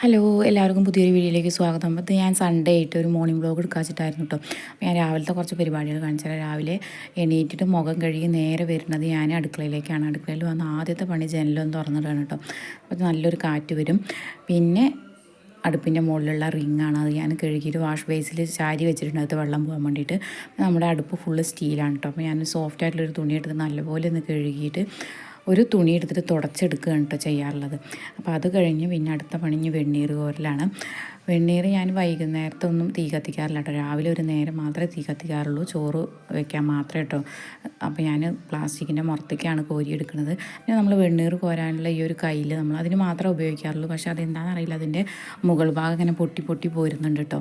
Hello എല്ലാവർക്കും പുതിയൊരു വീഡിയോയിലേക്ക് സ്വാഗതം. അപ്പോൾ ഞാൻ സൺഡേ ആയിട്ട് ഒരു മോർണിംഗ് വ്ലോഗ് എടുക്കാൻ വെച്ചിട്ടായിരുന്നു കേട്ടോ. അപ്പോൾ ഞാൻ രാവിലത്തെ കുറച്ച് പരിപാടികൾ കാണിച്ചാൽ രാവിലെ എണീറ്റിട്ട് മുഖം കഴുകി നേരെ വരുന്നത് ഞാൻ അടുക്കളയിലേക്കാണ്. അടുക്കളയിൽ വന്ന് ആദ്യത്തെ പണി ജനലൊന്ന് തുറന്നിടാണ് കേട്ടോ. അപ്പോൾ നല്ലൊരു കാറ്റ് വരും. പിന്നെ അടുപ്പിൻ്റെ മുകളിലുള്ള റിങ്ങാണ്, അത് ഞാൻ കഴുകിയിട്ട് വാഷ് ബേസിൽ ചാരി വെച്ചിട്ടുണ്ട് അത് വെള്ളം പോകാൻ വേണ്ടിയിട്ട്. നമ്മുടെ അടുപ്പ് ഫുള്ള് സ്റ്റീലാണ് കേട്ടോ. അപ്പോൾ ഞാൻ സോഫ്റ്റ് ആയിട്ടുള്ളൊരു തുണി എടുത്ത് നല്ലപോലെ ഒന്ന് കഴുകിയിട്ട് ഒരു തുണി എടുത്തിട്ട് തുടച്ചെടുക്കുകയാണ് കേട്ടോ ചെയ്യാറുള്ളത്. അപ്പോൾ അത് കഴിഞ്ഞ് പിന്നെ അടുത്ത പണിഞ്ഞ് വെണ്ണീർ കോരലാണ്. വെണ്ണീർ ഞാൻ വൈകുന്നേരത്തൊന്നും തീ കത്തിക്കാറില്ല കേട്ടോ. രാവിലെ ഒരു നേരം മാത്രമേ തീ കത്തിക്കാറുള്ളൂ, ചോറ് വെക്കാൻ മാത്രമേ കേട്ടോ. അപ്പോൾ ഞാൻ പ്ലാസ്റ്റിക്കിൻ്റെ മുറത്തേക്കാണ് കോരിയെടുക്കുന്നത്. പിന്നെ നമ്മൾ വെണ്ണീർ കോരാനുള്ള ഈ ഒരു കയ്യിൽ നമ്മൾ അതിന് മാത്രമേ ഉപയോഗിക്കാറുള്ളൂ. പക്ഷേ അതെന്താണെന്ന് അറിയില്ല, അതിൻ്റെ മുകൾ ഭാഗം ഇങ്ങനെ പൊട്ടി പൊട്ടി പോരുന്നുണ്ട് കേട്ടോ.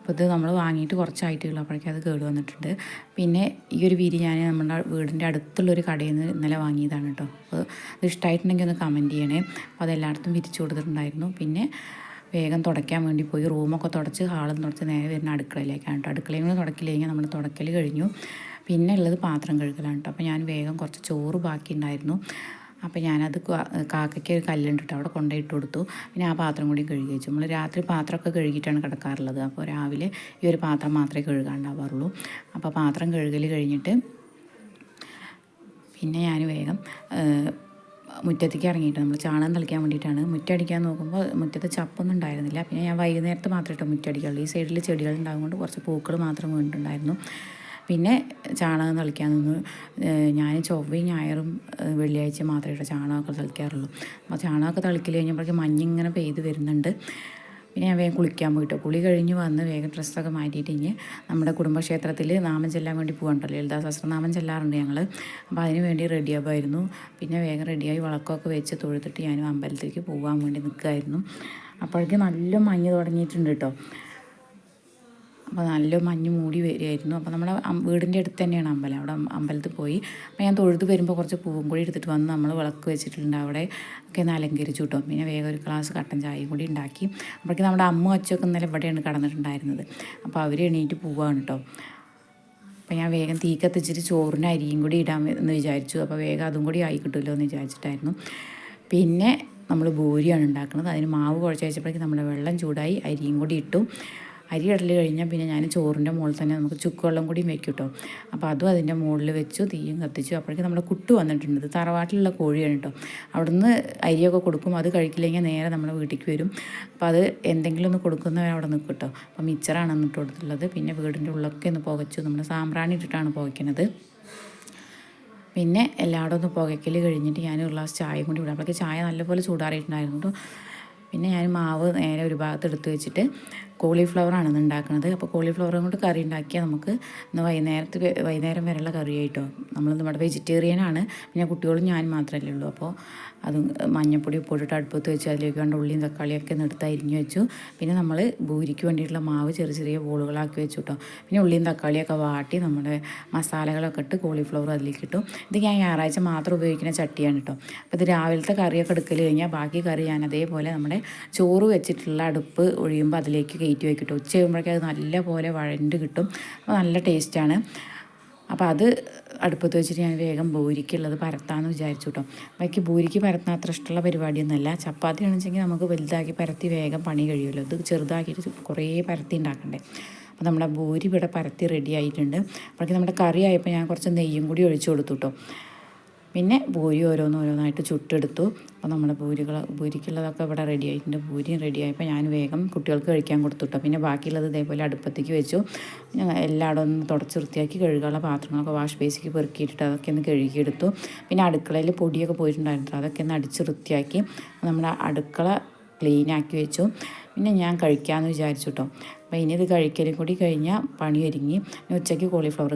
അപ്പോൾ ഇത് നമ്മൾ വാങ്ങിയിട്ട് കുറച്ചായിട്ടുള്ളൂ, അപ്പോഴേക്കും അത് കേട് വന്നിട്ടുണ്ട്. പിന്നെ ഈ ഒരു വിരി ഞാൻ നമ്മുടെ വീടിൻ്റെ അടുത്തുള്ളൊരു കടയിൽ നിന്ന് ഇന്നലെ വാങ്ങിയതാണ് കേട്ടോ. അപ്പോൾ ഇത് ഇഷ്ടമായിട്ടുണ്ടെങ്കിൽ ഒന്ന് കമൻറ്റ് ചെയ്യണേ. അപ്പോൾ അതെല്ലായിടത്തും വിരിച്ചു കൊടുത്തിട്ടുണ്ടായിരുന്നു. പിന്നെ വേഗം തുടയ്ക്കാൻ വേണ്ടി പോയി റൂമൊക്കെ തുടച്ച് ഹാളും തുടച്ച് നേരെ വരുന്ന അടുക്കളയിലേക്കാണ് കേട്ടോ. അടുക്കളയും കൂടെ തുടക്കില്ലെങ്കിൽ നമ്മൾ തുടക്കൽ കഴിഞ്ഞു. പിന്നെ ഉള്ളത് പാത്രം കഴുകലാണ് കേട്ടോ. അപ്പോൾ ഞാൻ വേഗം കുറച്ച് ചോറ് ബാക്കി ഉണ്ടായിരുന്നു. അപ്പോൾ ഞാനത് കാക്കയ്ക്ക് ഒരു കല്ലുണ്ട് കേട്ടോ, അവിടെ കൊണ്ടുപോയിട്ട് കൊടുത്തു. പിന്നെ ആ പാത്രം കൂടി കഴുകി വെച്ചു. നമ്മൾ രാത്രി പാത്രമൊക്കെ കഴുകിയിട്ടാണ് കിടക്കാറുള്ളത്. അപ്പോൾ രാവിലെ ഈ ഒരു പാത്രം മാത്രമേ കഴുകാണ്ടാവാറുള്ളൂ. അപ്പോൾ പാത്രം കഴുകൽ കഴിഞ്ഞിട്ട് പിന്നെ ഞാൻ വേഗം മുറ്റത്തേക്ക് ഇറങ്ങിയിട്ട് നമ്മൾ ചാണകം തളിക്കാൻ വേണ്ടിയിട്ടാണ്. മുറ്റടിക്കാൻ നോക്കുമ്പോൾ മുറ്റത്ത് ചപ്പൊന്നും ഉണ്ടായിരുന്നില്ല. പിന്നെ ഞാൻ വൈകുന്നേരത്ത് മാത്രമേ കേട്ടോ മുറ്റടിക്കുള്ളൂ. ഈ സൈഡിൽ ചെടികൾ ഉണ്ടാകുകൊണ്ട് കുറച്ച് പൂക്കൾ മാത്രം വീണിട്ടുണ്ടായിരുന്നു. പിന്നെ ചാണകം തളിക്കാൻ നിന്ന് ഞാൻ ചൊവ്വയും ഞായറും വെള്ളിയാഴ്ച മാത്രമേ കേട്ടോ ചാണകമൊക്കെ തളിക്കാറുള്ളൂ. അപ്പോൾ ചാണകമൊക്കെ തളിക്കൽ കഴിഞ്ഞപ്പോഴേക്കും മഞ്ഞിങ്ങനെ പെയ്ത് വരുന്നുണ്ട്. പിന്നെ ഞാൻ വേഗം കുളിക്കാൻ പോയിട്ടോ. കുളി കഴിഞ്ഞ് വന്ന് വേഗം ഡ്രസ്സൊക്കെ മാറ്റിയിട്ട് ഇനി നമ്മുടെ കുടുംബക്ഷേത്രത്തിൽ നാമം ചെല്ലാൻ വേണ്ടി പോകണ്ടല്ലോ, ലളിതാ സഹസ്രനാമം ചെല്ലാറുണ്ട് ഞങ്ങൾ. അപ്പോൾ അതിന് വേണ്ടി റെഡിയാകുമായിരുന്നു. പിന്നെ വേഗം റെഡിയായി വിളക്കൊക്കെ വെച്ച് തൊഴുത്തിട്ട് ഞാനും അമ്പലത്തിലേക്ക് പോകാൻ വേണ്ടി നിൽക്കുമായിരുന്നു. അപ്പോഴേക്കും നല്ല മഞ്ഞ് തുടങ്ങിയിട്ടുണ്ട് കേട്ടോ. അപ്പോൾ നല്ല മഞ്ഞ് മൂടി വരികയായിരുന്നു. അപ്പോൾ നമ്മുടെ വീടിൻ്റെ അടുത്ത് തന്നെയാണ് അമ്പലം. അവിടെ അമ്പലത്തിൽ പോയി അപ്പോൾ ഞാൻ തൊഴുത് വരുമ്പോൾ കുറച്ച് പൂവും കൂടി എടുത്തിട്ട് വന്ന് നമ്മൾ വിളക്ക് വെച്ചിട്ടുണ്ട്, അവിടെ ഒക്കെ ഒന്ന് അലങ്കരിച്ചു കേട്ടോ. പിന്നെ വേഗം ഒരു ഗ്ലാസ് കട്ടൻ ചായയും കൂടി ഉണ്ടാക്കി. അപ്പോഴേക്കും നമ്മുടെ അമ്മ അച്ഛനൊക്കെ ഇന്നലെ ഇവിടെയാണ് കിടന്നിട്ടുണ്ടായിരുന്നത്. അപ്പോൾ അവർ എണീറ്റ് പോവുകയാണ് കേട്ടോ. അപ്പോൾ ഞാൻ വേഗം തീ കത്തിച്ചിട്ട് ചോറിന് അരിയും കൂടി ഇടാൻ എന്ന് വിചാരിച്ചു. അപ്പോൾ വേഗം അതും കൂടി ആയി കിട്ടുമല്ലോ എന്ന് വിചാരിച്ചിട്ടായിരുന്നു. പിന്നെ നമ്മൾ ബൂരിയാണ് ഉണ്ടാക്കുന്നത്. അതിന് മാവ് കുഴച്ച് വെച്ചപ്പോഴേക്കും നമ്മുടെ വെള്ളം ചൂടായി, അരിയും കൂടി ഇട്ടു. അരി ഇടൽ കഴിഞ്ഞാൽ പിന്നെ ഞാൻ ചോറിൻ്റെ മുകളിൽ തന്നെ നമുക്ക് ചുക്കുവെള്ളം കൂടിയും വെക്കും കേട്ടോ. അപ്പോൾ അതും അതിൻ്റെ മുകളിൽ വെച്ചു, തീയും കത്തിച്ചു. അപ്പോഴേക്കും നമ്മുടെ കുട്ടു വന്നിട്ടുണ്ട്. ഇത് തറവാട്ടിലുള്ള കോഴിയാണ് കേട്ടോ. അവിടുന്ന് അരിയൊക്കെ കൊടുക്കും, അത് കഴിക്കില്ലെങ്കിൽ നേരെ നമ്മുടെ വീട്ടിലേക്ക് വരും. അപ്പോൾ അത് എന്തെങ്കിലും ഒന്ന് കൊടുക്കുന്നവർ അവിടെ നിൽക്കും കേട്ടോ. അപ്പോൾ മിച്ചറാണ് എന്നിട്ട് കൊടുത്തിട്ടുള്ളത്. പിന്നെ വീടിൻ്റെ ഉള്ളൊക്കെ ഒന്ന് പുകച്ചു, നമ്മുടെ സാമ്പ്രാണി ഇട്ടിട്ടാണ് പുകയ്ക്കുന്നത്. പിന്നെ എല്ലായിടും ഒന്ന് പുകയ്ക്കൽ കഴിഞ്ഞിട്ട് ഞാൻ ഒരു ഗ്ലാസ് ചായയും കൂടി വിടാം. അപ്പോഴേക്ക് ചായ നല്ലപോലെ ചൂടാറിയിട്ടുണ്ടായിരുന്നു കേട്ടോ. പിന്നെ ഞാൻ മാവ് നേരെ ഒരു ഭാഗത്ത് എടുത്ത് വെച്ചിട്ട് കോളിഫ്ലവറാണ് ഇന്ന് ഉണ്ടാക്കുന്നത്. അപ്പോൾ കോളിഫ്ലവറും കൊണ്ട് കറി ഉണ്ടാക്കിയാൽ നമുക്ക് ഇന്ന് വൈകുന്നേരം വരെയുള്ള കറിയായിട്ടോ. നമ്മളിന്ന് ഇവിടെ വെജിറ്റേറിയനാണ്. പിന്നെ കുട്ടികളും ഞാൻ മാത്രമല്ലേ ഉള്ളൂ. അപ്പോൾ അത് മഞ്ഞപ്പൊടി ഉപ്പിട്ടിട്ട് അടുപ്പത്ത് വെച്ച് അതിലേക്ക് വേണ്ട ഉള്ളിയും തക്കാളിയൊക്കെ എടുത്ത് അരിഞ്ഞ് വെച്ചു. പിന്നെ നമ്മൾ ബൂരിക്ക് വേണ്ടിയിട്ടുള്ള മാവ് ചെറിയ ചെറിയ ബോളുകളാക്കി വെച്ചു കേട്ടോ. പിന്നെ ഉള്ളിയും തക്കാളിയൊക്കെ വാട്ടി നമ്മുടെ മസാലകളൊക്കെ ഇട്ട് കോളിഫ്ലവർ അതിലേക്ക് ഇട്ടു. ഇത് ഞാൻ ഞായറാഴ്ച മാത്രം ഉപയോഗിക്കുന്ന ചട്ടിയാണ് കേട്ടോ. അപ്പോൾ ഇത് രാവിലത്തെ കറിയൊക്കെ എടുക്കൽ കഴിഞ്ഞാൽ ബാക്കി കറി ഞാൻ അതേപോലെ നമ്മുടെ ചോറ് വെച്ചിട്ടുള്ള അടുപ്പ് ഒഴിയുമ്പോൾ അതിലേക്ക് കയറ്റി വയ്ക്കും കേട്ടോ. ഉച്ച കഴിയുമ്പോഴേക്കും അത് നല്ല പോലെ വഴണ്ട് കിട്ടും. അപ്പോൾ നല്ല ടേസ്റ്റാണ്. അപ്പോൾ അത് അടുപ്പത്ത് വെച്ചിട്ട് ഞാൻ വേഗം ബൂരിക്കുള്ളത് പരത്താമെന്ന് വിചാരിച്ചു കേട്ടോ. ബാക്കി ബൂരിക്ക് പരത്താൻ അത്ര ഇഷ്ടമുള്ള പരിപാടിയൊന്നുമല്ല. ചപ്പാത്തി ആണെന്നുവെച്ചെങ്കിൽ നമുക്ക് വലുതാക്കി പരത്തി വേഗം പണി കഴിയുമല്ലോ. ഇത് ചെറുതാക്കിയിട്ട് കുറേ പരത്തി ഉണ്ടാക്കണ്ടേ. അപ്പോൾ നമ്മുടെ ബൂരി ഇവിടെ പരത്തി റെഡി ആയിട്ടുണ്ട്. അപ്പോഴേക്കും നമ്മുടെ കറി ആയപ്പോൾ ഞാൻ കുറച്ച് നെയ്യും കൂടി ഒഴിച്ചു കൊടുത്തു കേട്ടോ. പിന്നെ പൂരി ഓരോന്നായിട്ട് ചുട്ടെടുത്തു. അപ്പോൾ നമ്മുടെ പൂരിക്കുള്ളതൊക്കെ ഇവിടെ റെഡി ആയിട്ടുണ്ട്. പൂരിയും റെഡി ആയപ്പോൾ ഞാൻ വേഗം കുട്ടികൾക്ക് കഴിക്കാൻ കൊടുത്തു കേട്ടോ. പിന്നെ ബാക്കിയുള്ളത് ഇതേപോലെ അടുപ്പത്തേക്ക് വെച്ചു. എല്ലായിടും ഒന്ന് തുടച്ച് വൃത്തിയാക്കി കഴുകാനുള്ള പാത്രങ്ങളൊക്കെ വാഷ് ബേസിക്ക് പെറുക്കിയിട്ടിട്ട് അതൊക്കെ ഒന്ന് കഴുകിയെടുത്തു. പിന്നെ അടുക്കളയിൽ പൊടിയൊക്കെ പോയിട്ടുണ്ടായിരുന്നു, അതൊക്കെ ഒന്ന് അടിച്ച് വൃത്തിയാക്കി നമ്മുടെ അടുക്കള ക്ലീനാക്കി വെച്ചു. പിന്നെ ഞാൻ കഴിക്കാമെന്ന് വിചാരിച്ചു കേട്ടോ. അപ്പോൾ ഇനി ഇത് കഴിക്കലും കൂടി കഴിഞ്ഞാൽ പണി ഒരുങ്ങി. ഉച്ചയ്ക്ക് കോളിഫ്ലവർ